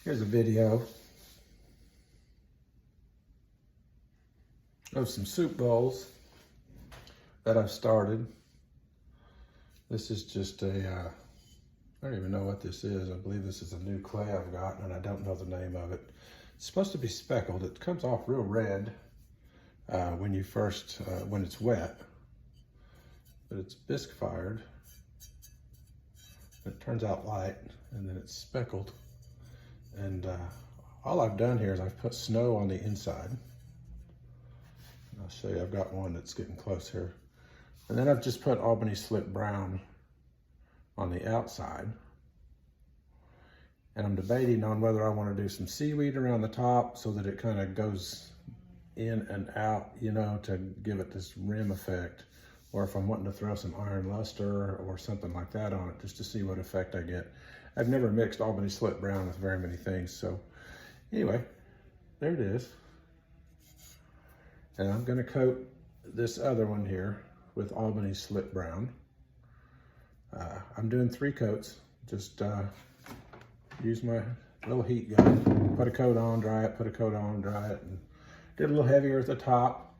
Here's a video of some soup bowls that I've started. This is just a, I don't even know what this is. I believe this is a new clay I've gotten and I don't know the name of it. It's supposed to be speckled. It comes off real red when you first, when it's wet, but it's bisque fired. It turns out light and then it's speckled. And all I've done here is I've put snow on the inside. I'll show you, I've got one that's getting close here. And then I've just put Albany slip brown on the outside. And I'm debating on whether I want to do some seaweed around the top so that it kind of goes in and out, you know, to give it this rim effect. Or if I'm wanting to throw some iron luster or something like that on it, just to see what effect I get. I've never mixed Albany slip brown with very many things, so anyway, there it is. And I'm gonna coat this other one here with Albany slip brown. I'm doing 3 coats. Just use my little heat gun, put a coat on, dry it, put a coat on, dry it, and get a little heavier at the top.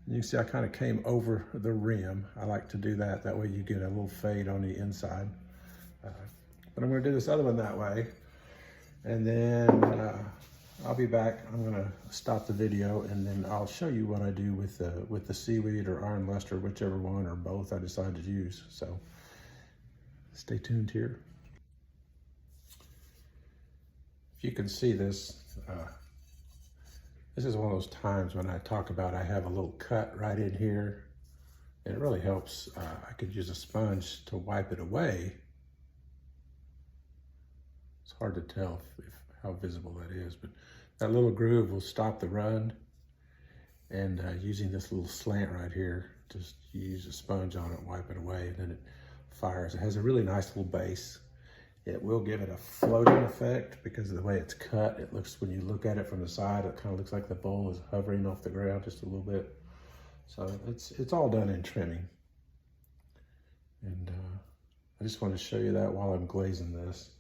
And you can see I kind of came over the rim. I like to do that. That way you get a little fade on the inside. But I'm gonna do this other one that way. And then I'll be back. I'm gonna stop the video and then I'll show you what I do with the seaweed or iron luster, whichever one or both I decide to use. So stay tuned here. If you can see this, this is one of those times when I talk about I have a little cut right in here. And it really helps. I could use a sponge to wipe it away. It's hard to tell how visible that is, but that little groove will stop the run. And using this little slant right here, just use a sponge on it, wipe it away, and then it fires. It has a really nice little base. It will give it a floating effect because of the way it's cut. It looks, when you look at it from the side, it kind of looks like the bowl is hovering off the ground just a little bit. So it's all done in trimming. And I just wanted to show you that while I'm glazing this.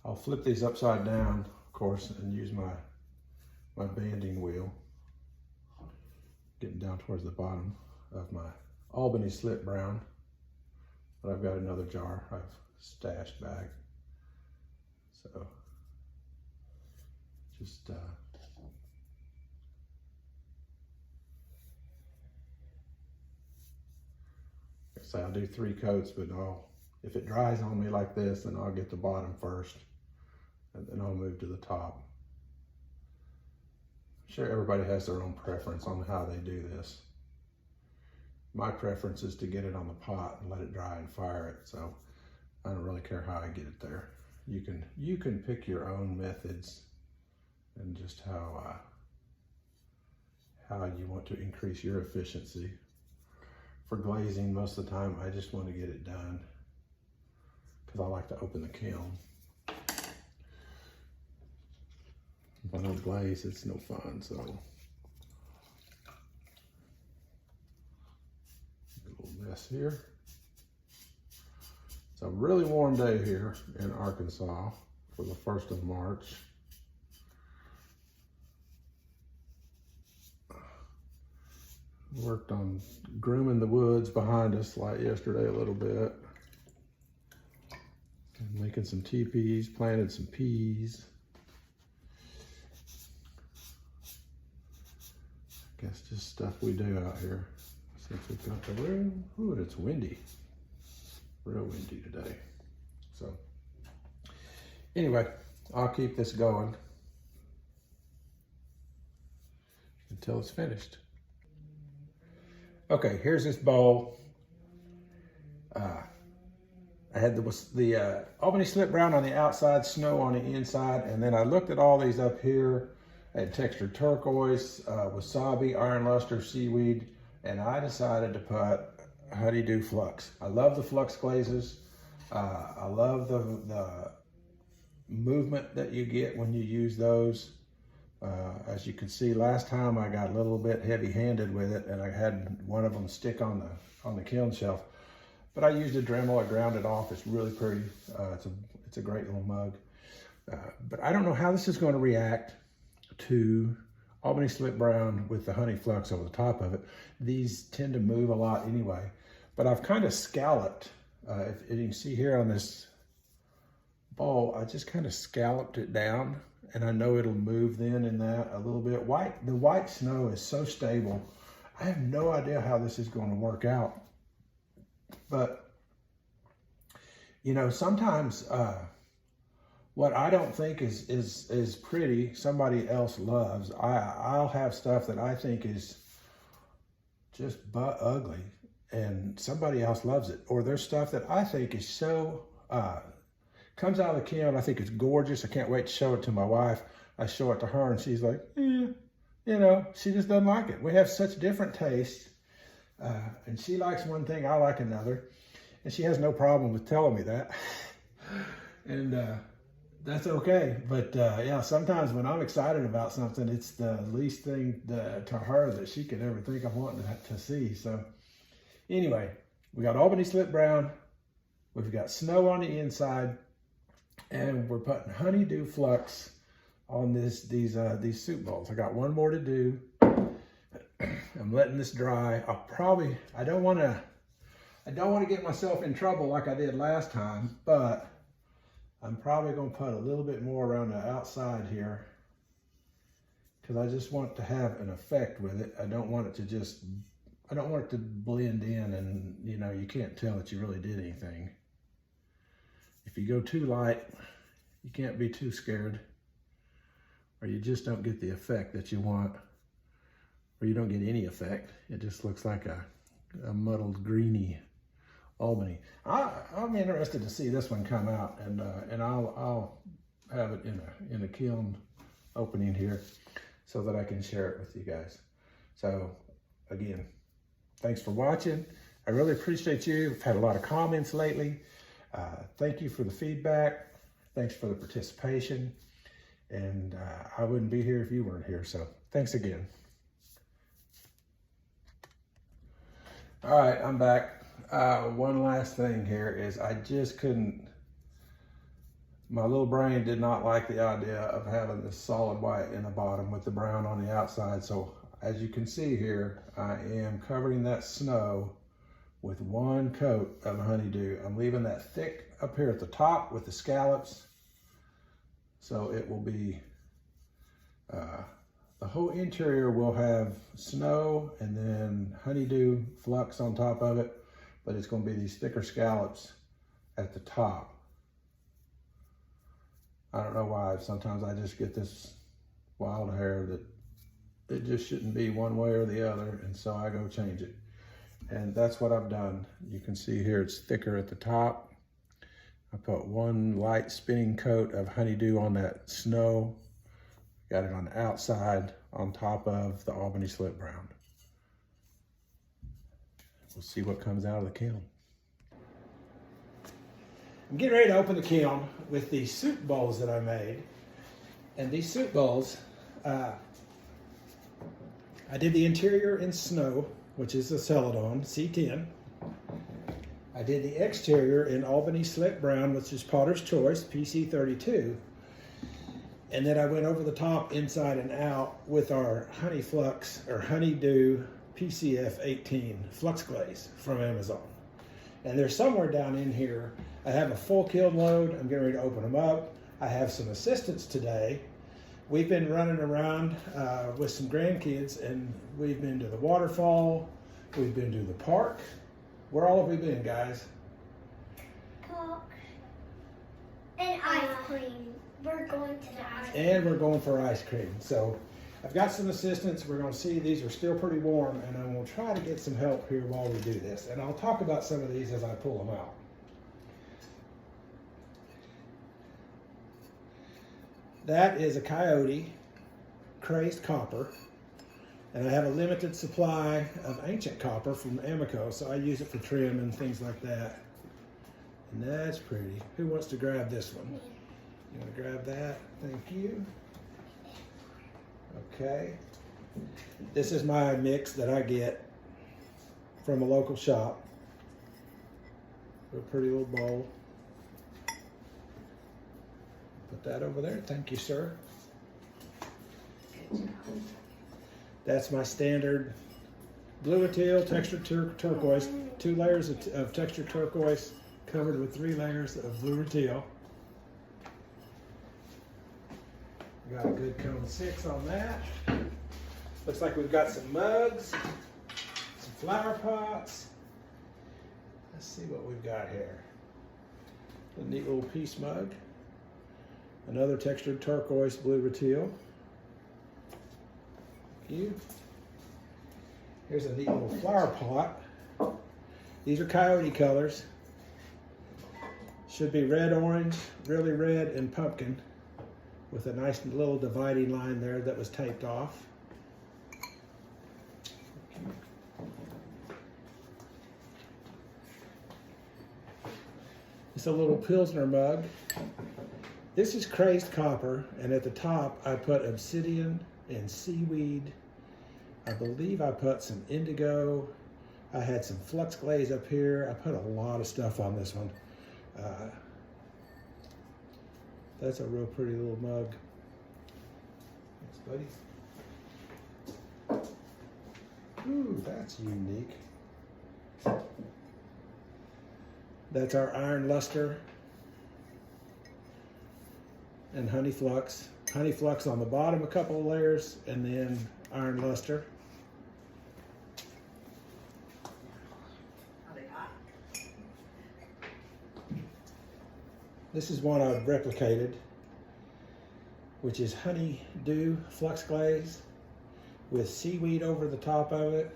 I'll flip these upside down, of course, and use my banding wheel. Getting down towards the bottom of my Albany slip brown. But I've got another jar I've stashed back. So just so I'll do 3 coats, but if it dries on me like this, then I'll get the bottom first, and then I'll move to the top. I'm sure everybody has their own preference on how they do this. My preference is to get it on the pot and let it dry and fire it, so I don't really care how I get it there. You can pick your own methods and just how you want to increase your efficiency. For glazing, most of the time, I just want to get it done because I like to open the kiln. If I don't glaze, it's no fun, so. A little mess here. It's a really warm day here in Arkansas for the 1st of March. Worked on grooming the woods behind us like yesterday a little bit. And making some teepees, planted some peas. I guess just stuff we do out here since we've got the room. Ooh, and it's windy. Real windy today. So anyway, I'll keep this going until it's finished. Okay, here's this bowl. I had the Albany slip brown on the outside, snow on the inside, and then I looked at all these up here. I had textured turquoise, wasabi, iron luster, seaweed, and I decided to put Honeydew Flux. I love the Flux glazes. I love the movement that you get when you use those. As you can see, last time I got a little bit heavy-handed with it, and I had one of them stick on the kiln shelf. But I used a Dremel. I ground it off. It's really pretty. It's a great little mug. But I don't know how this is going to react to Albany Slip Brown with the honey flux over the top of it. These tend to move a lot anyway. But I've kind of scalloped, if you can see here on this bowl, I just kind of scalloped it down, and I know it'll move then in that a little bit. The white snow is so stable. I have no idea how this is going to work out. But, you know, sometimes what I don't think is pretty, somebody else loves. I'll have stuff that I think is just butt ugly, and somebody else loves it. Or there's stuff that I think is so, comes out of the kiln, I think it's gorgeous. I can't wait to show it to my wife. I show it to her and she's like, you know, she just doesn't like it. We have such different tastes. And she likes one thing, I like another. And she has no problem with telling me that. And that's okay. But yeah, sometimes when I'm excited about something, it's the least thing to her that she could ever think of wanting to see. So anyway, we got Albany Slip Brown. We've got snow on the inside. And we're putting Honeydew Flux on these soup bowls. I got one more to do. I'm letting this dry. I don't want to get myself in trouble like I did last time, but I'm probably going to put a little bit more around the outside here because I just want to have an effect with it. I don't want it to blend in and, you know, you can't tell that you really did anything. If you go too light, you can't be too scared, or you just don't get the effect that you want, or you don't get any effect. It just looks like a muddled greeny Albany. I'm interested to see this one come out, and I'll have it in a kiln opening here so that I can share it with you guys. So again, thanks for watching. I really appreciate you. I've had a lot of comments lately. Thank you for the feedback. Thanks for the participation. And I wouldn't be here if you weren't here. So thanks again. All right, I'm back. One last thing here is I just couldn't, my little brain did not like the idea of having this solid white in the bottom with the brown on the outside. So as you can see here, I am covering that snow with one coat of honeydew. I'm leaving that thick up here at the top with the scallops. So it will be, the whole interior will have snow and then honeydew flux on top of it, but it's going to be these thicker scallops at the top. I don't know why, sometimes I just get this wild hair that it just shouldn't be one way or the other, and so I go change it. And that's what I've done. You can see here it's thicker at the top. I put one light spinning coat of honeydew on that snow. Got it on the outside on top of the Albany Slip Brown. We'll see what comes out of the kiln. I'm getting ready to open the kiln with these soup bowls that I made. And these soup bowls, I did the interior in snow, which is a Celadon C10. I did the exterior in Albany Slip Brown, which is Potter's Choice PC32. And then I went over the top, inside and out with our Honey Flux or Honeydew PCF18 Flux Glaze from Amazon. And there's somewhere down in here, I have a full kiln load. I'm getting ready to open them up. I have some assistants today. We've been running around with some grandkids, and we've been to the waterfall. We've been to the park. Where all have we been, guys? Park and ice cream. We're going to the ice cream. And we're going for ice cream. So I've got some assistants. We're going to see these are still pretty warm, and I'm going to try to get some help here while we do this. And I'll talk about some of these as I pull them out. That is a Coyote crazed copper, and I have a limited supply of ancient copper from AMACO, so I use it for trim and things like that. And that's pretty. Who wants to grab this one? You want to grab that? Thank you. Okay. This is my mix that I get from a local shop. A pretty little bowl. Put that over there. Thank you, sir. That's my standard blue teal textured turquoise. 2 layers of textured turquoise covered with 3 layers of blue teal. Got a good cone 6 on that. Looks like we've got some mugs, some flower pots. Let's see what we've got here. A neat little piece mug. Another textured turquoise blue teal. Thank you. Here's a neat little flower pot. These are coyote colors. Should be red, orange, really red, and pumpkin, with a nice little dividing line there that was taped off. It's a little Pilsner mug. This is crazed copper, and at the top I put obsidian and seaweed. I believe I put some indigo. I had some Flux glaze up here. I put a lot of stuff on this one. That's a real pretty little mug. Thanks, buddy. Ooh, that's unique. That's our iron luster and honey flux. Honey flux on the bottom, a couple of layers, and then iron luster. This is one I've replicated, which is Honeydew Flux Glaze with seaweed over the top of it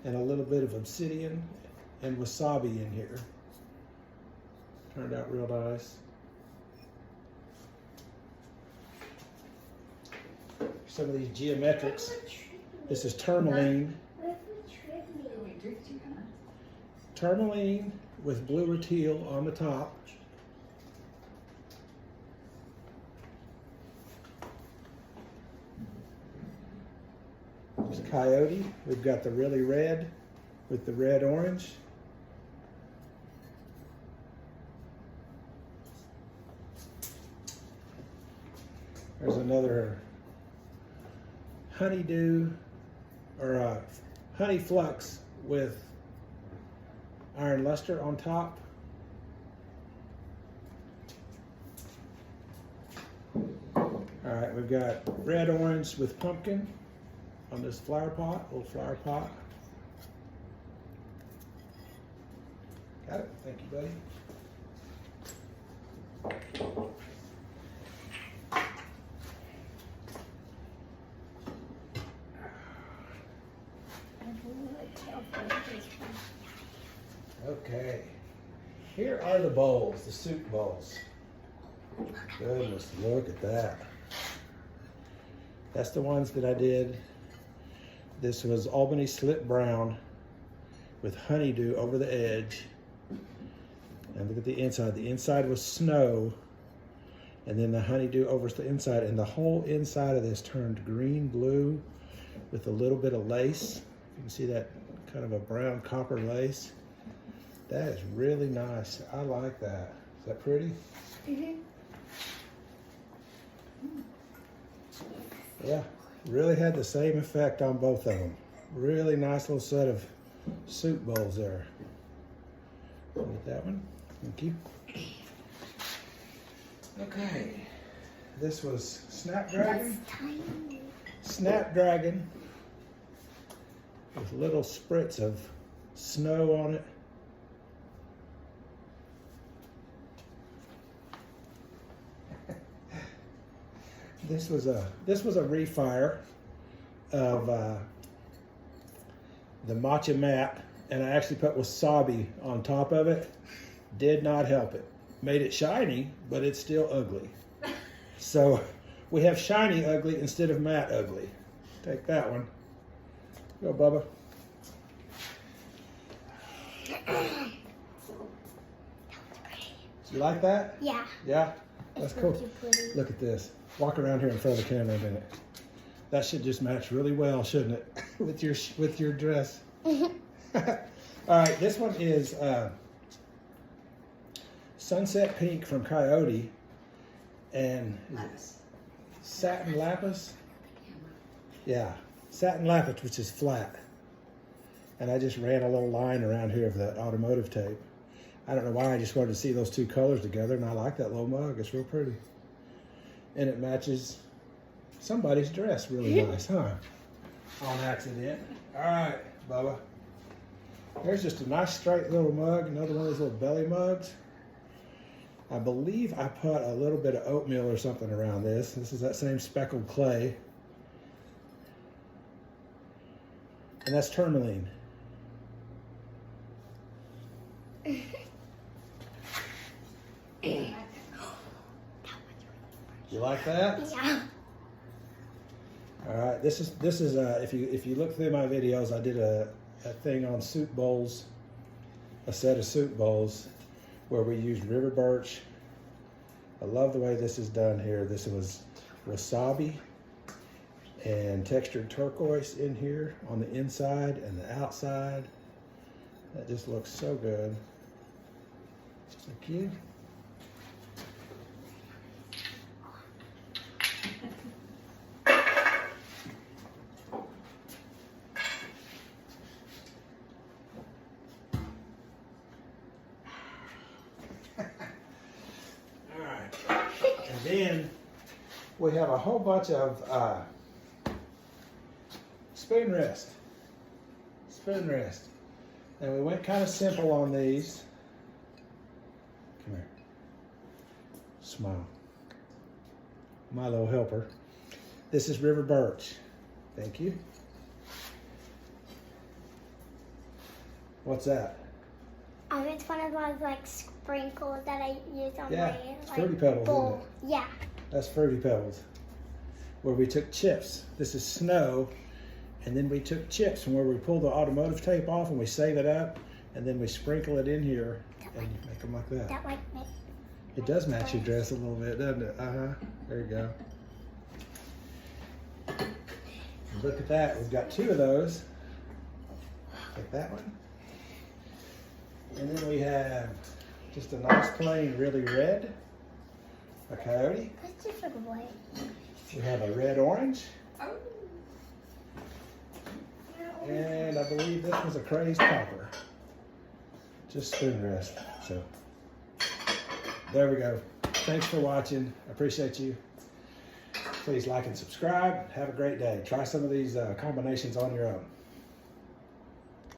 and a little bit of obsidian and wasabi in here. Turned out real nice. Some of these geometrics. This is tourmaline. Tourmaline with blue or teal on the top. There's coyote. We've got the really red with the red orange. There's another honeydew or honey flux with iron luster on top. All right, we've got red orange with pumpkin on this flower pot, little flower pot. Got it. Thank you, buddy. Okay, here are the bowls, the soup bowls. Goodness, look at that. That's the ones that I did. This was Albany slip brown with honeydew over the edge. And look at the inside. The inside was snow, and then the honeydew over the inside, and the whole inside of this turned green blue with a little bit of lace. You can see that kind of a brown copper lace. That is really nice. I like that. Is that pretty? Mm-hmm. Yeah, really had the same effect on both of them. Really nice little set of soup bowls there. Get that one. Thank you. Okay, this was Snapdragon. Snapdragon with little spritz of snow on it. This was a refire of the matcha mat, and I actually put wasabi on top of it. Did not help it. Made it shiny, but it's still ugly. So we have shiny ugly instead of matte ugly. Take that one. Go, Bubba. You like that? Yeah. Yeah? That's cool. Look at this. Walk around here in front of the camera a minute. That should just match really well, shouldn't it? with your dress. All right, this one is Sunset Pink from Coyote. and is it satin lapis? Yeah, satin lapis, which is flat. And I just ran a little line around here of that automotive tape. I don't know why, I just wanted to see those two colors together, and I like that little mug. It's real pretty. And it matches somebody's dress really nice, huh? On accident. All right, Bubba. There's just a nice straight little mug, another one of those little belly mugs. I believe I put a little bit of oatmeal or something around this. This is that same speckled clay. And that's tourmaline. You like that? Yeah. All right. This is if you look through my videos, I did a thing on soup bowls, a set of soup bowls where we used river birch. I love the way this is done here. This was wasabi and textured turquoise in here on the inside and the outside. That just looks so good. Thank you. Then we have a whole bunch of spoon rest. And we went kind of simple on these. Come here. Smile. My little helper. This is river birch. Thank you. What's that? It's one of those like sprinkles that I use on Yeah, my it's like, Fruity Pebbles, bowl. isn't it? Yeah. That's Fruity Pebbles. Where we took chips. This is snow. And then we took chips from where we pull the automotive tape off and we save it up. And then we sprinkle it in here and make them like that. That like me. It does match your dress a little bit, doesn't it? Uh-huh. There you go. And look at that. We've got two of those. Like that one. And then we have just a nice plain, really red. A coyote. Let's just look away. We have a red orange. Oh. And I believe this was a crazed popper. Just spoon rest. So there we go. Thanks for watching. I appreciate you. Please like and subscribe. Have a great day. Try some of these combinations on your own.